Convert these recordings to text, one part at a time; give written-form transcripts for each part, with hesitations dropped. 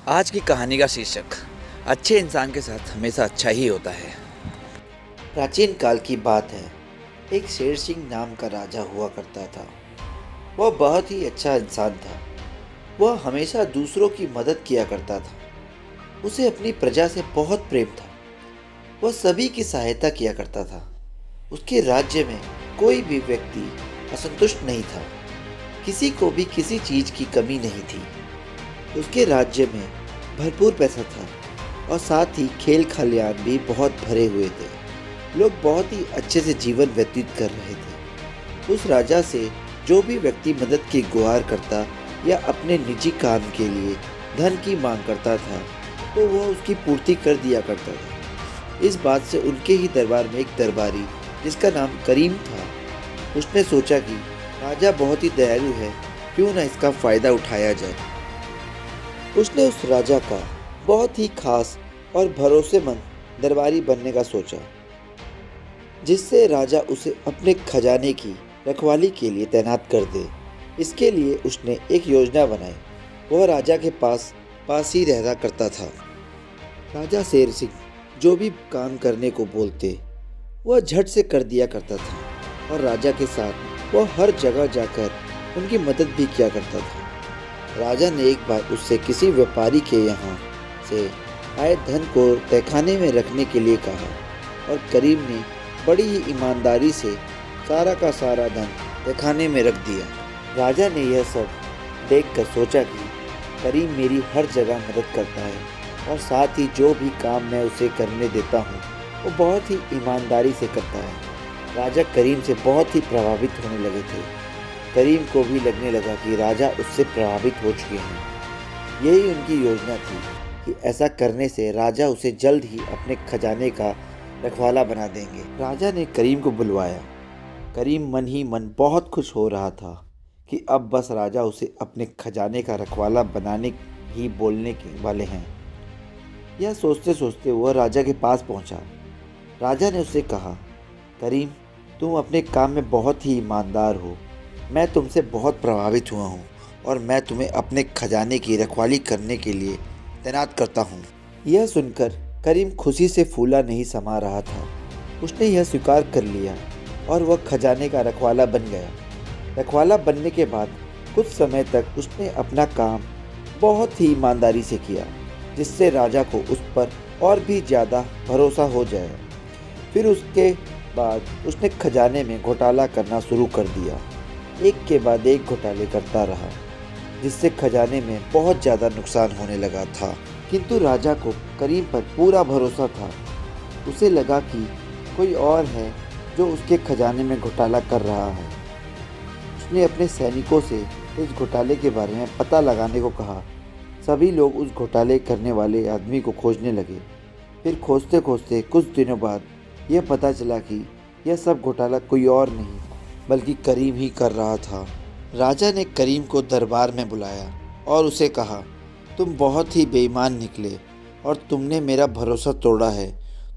आज की कहानी का शीर्षक अच्छे इंसान के साथ हमेशा अच्छा ही होता है। प्राचीन काल की बात है। एक शेर सिंह नाम का राजा हुआ करता था। वह बहुत ही अच्छा इंसान था। वह हमेशा दूसरों की मदद किया करता था। उसे अपनी प्रजा से बहुत प्रेम था। वह सभी की सहायता किया करता था। उसके राज्य में कोई भी व्यक्ति असंतुष्ट नहीं था। किसी को भी किसी चीज की कमी नहीं थी। उसके राज्य में भरपूर पैसा था और साथ ही खेल खलियान भी बहुत भरे हुए थे। लोग बहुत ही अच्छे से जीवन व्यतीत कर रहे थे। उस राजा से जो भी व्यक्ति मदद की गुहार करता या अपने निजी काम के लिए धन की मांग करता था तो वह उसकी पूर्ति कर दिया करता था। इस बात से उनके ही दरबार में एक दरबारी जिसका नाम करीम था, उसने सोचा कि राजा बहुत ही दयालु है, क्यों ना इसका फायदा उठाया जाए। उसने उस राजा का बहुत ही खास और भरोसेमंद दरबारी बनने का सोचा, जिससे राजा उसे अपने खजाने की रखवाली के लिए तैनात कर दे। इसके लिए उसने एक योजना बनाई। वह राजा के पास ही रहता करता था। राजा शेर सिंह जो भी काम करने को बोलते वह झट से कर दिया करता था और राजा के साथ वह हर जगह जाकर उनकी मदद भी किया करता था। राजा ने एक बार उससे किसी व्यापारी के यहाँ से आए धन को तहखाने में रखने के लिए कहा और करीम ने बड़ी ही ईमानदारी से सारा का सारा धन तहखाने में रख दिया। राजा ने यह सब देखकर सोचा कि करीम मेरी हर जगह मदद करता है और साथ ही जो भी काम मैं उसे करने देता हूँ वो बहुत ही ईमानदारी से करता है। राजा करीम से बहुत ही प्रभावित होने लगे थे। करीम को भी लगने लगा कि राजा उससे प्रभावित हो चुके हैं। यही उनकी योजना थी कि ऐसा करने से राजा उसे जल्द ही अपने खजाने का रखवाला बना देंगे। राजा ने करीम को बुलवाया। करीम मन ही मन बहुत खुश हो रहा था कि अब बस राजा उसे अपने खजाने का रखवाला बनाने ही बोलने के वाले हैं। यह सोचते सोचते वह राजा के पास पहुंचा। राजा ने उससे कहा, करीम, तुम अपने काम में बहुत ही ईमानदार हो। मैं तुमसे बहुत प्रभावित हुआ हूँ और मैं तुम्हें अपने खजाने की रखवाली करने के लिए तैनात करता हूँ। यह सुनकर करीम खुशी से फूला नहीं समा रहा था। उसने यह स्वीकार कर लिया और वह खजाने का रखवाला बन गया। रखवाला बनने के बाद कुछ समय तक उसने अपना काम बहुत ही ईमानदारी से किया, जिससे राजा को उस पर और भी ज़्यादा भरोसा हो जाए। फिर उसके बाद उसने खजाने में घोटाला करना शुरू कर दिया। एक के बाद एक घोटाले करता रहा, जिससे खजाने में बहुत ज़्यादा नुकसान होने लगा था। किंतु राजा को करीम पर पूरा भरोसा था। उसे लगा कि कोई और है जो उसके खजाने में घोटाला कर रहा है। उसने अपने सैनिकों से इस घोटाले के बारे में पता लगाने को कहा। सभी लोग उस घोटाले करने वाले आदमी को खोजने लगे। फिर खोजते खोजते कुछ दिनों बाद यह पता चला कि यह सब घोटाला कोई और नहीं बल्कि करीम ही कर रहा था। राजा ने करीम को दरबार में बुलाया और उसे कहा, तुम बहुत ही बेईमान निकले और तुमने मेरा भरोसा तोड़ा है।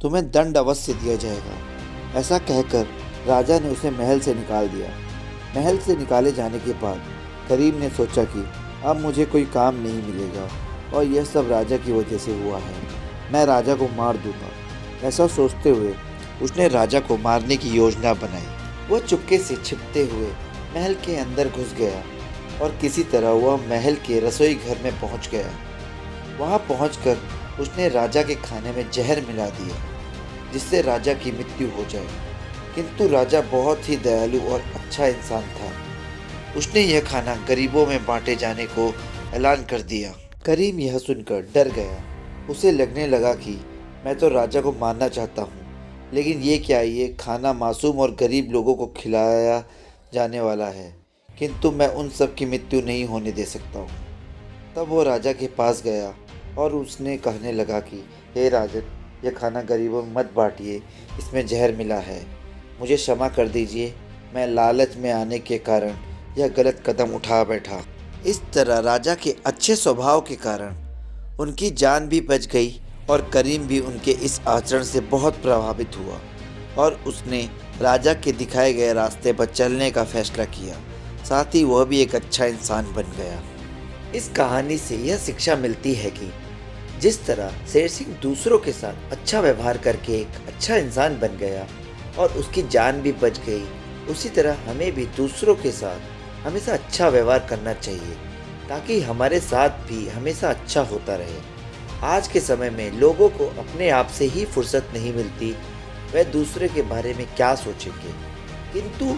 तुम्हें दंड अवश्य दिया जाएगा। ऐसा कहकर राजा ने उसे महल से निकाल दिया। महल से निकाले जाने के बाद करीम ने सोचा कि अब मुझे कोई काम नहीं मिलेगा और यह सब राजा की वजह से हुआ है। मैं राजा को मार दूंगा। ऐसा सोचते हुए उसने राजा को मारने की योजना बनाई। वह चुपके से छिपते हुए महल के अंदर घुस गया और किसी तरह वह महल के रसोई घर में पहुंच गया। वहां पहुंचकर उसने राजा के खाने में जहर मिला दिया, जिससे राजा की मृत्यु हो जाए। किंतु राजा बहुत ही दयालु और अच्छा इंसान था। उसने यह खाना गरीबों में बांटे जाने को ऐलान कर दिया। करीम यह सुनकर डर गया। उसे लगने लगा कि मैं तो राजा को मारना चाहता हूँ, लेकिन ये क्या, ये खाना मासूम और गरीब लोगों को खिलाया जाने वाला है, किंतु मैं उन सब की मृत्यु नहीं होने दे सकता हूँ। तब वो राजा के पास गया और उसने कहने लगा कि हे राजन, यह खाना गरीबों में मत बांटिए, इसमें जहर मिला है। मुझे क्षमा कर दीजिए, मैं लालच में आने के कारण यह गलत कदम उठा बैठा। इस तरह राजा के अच्छे स्वभाव के कारण उनकी जान भी बच गई और करीम भी उनके इस आचरण से बहुत प्रभावित हुआ और उसने राजा के दिखाए गए रास्ते पर चलने का फैसला किया। साथ ही वह भी एक अच्छा इंसान बन गया। इस कहानी से यह शिक्षा मिलती है कि जिस तरह शेर सिंह दूसरों के साथ अच्छा व्यवहार करके एक अच्छा इंसान बन गया और उसकी जान भी बच गई, उसी तरह हमें भी दूसरों के साथ हमेशा अच्छा व्यवहार करना चाहिए ताकि हमारे साथ भी हमेशा अच्छा होता रहे। आज के समय में लोगों को अपने आप से ही फुर्सत नहीं मिलती, वह दूसरे के बारे में क्या सोचेंगे, किंतु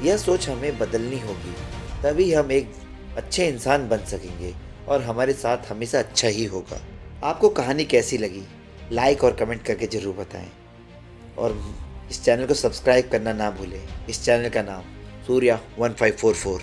यह सोच हमें बदलनी होगी, तभी हम एक अच्छे इंसान बन सकेंगे और हमारे साथ हमेशा अच्छा ही होगा। आपको कहानी कैसी लगी लाइक और कमेंट करके ज़रूर बताएं और इस चैनल को सब्सक्राइब करना ना भूलें। इस चैनल का नाम सूर्या 1544।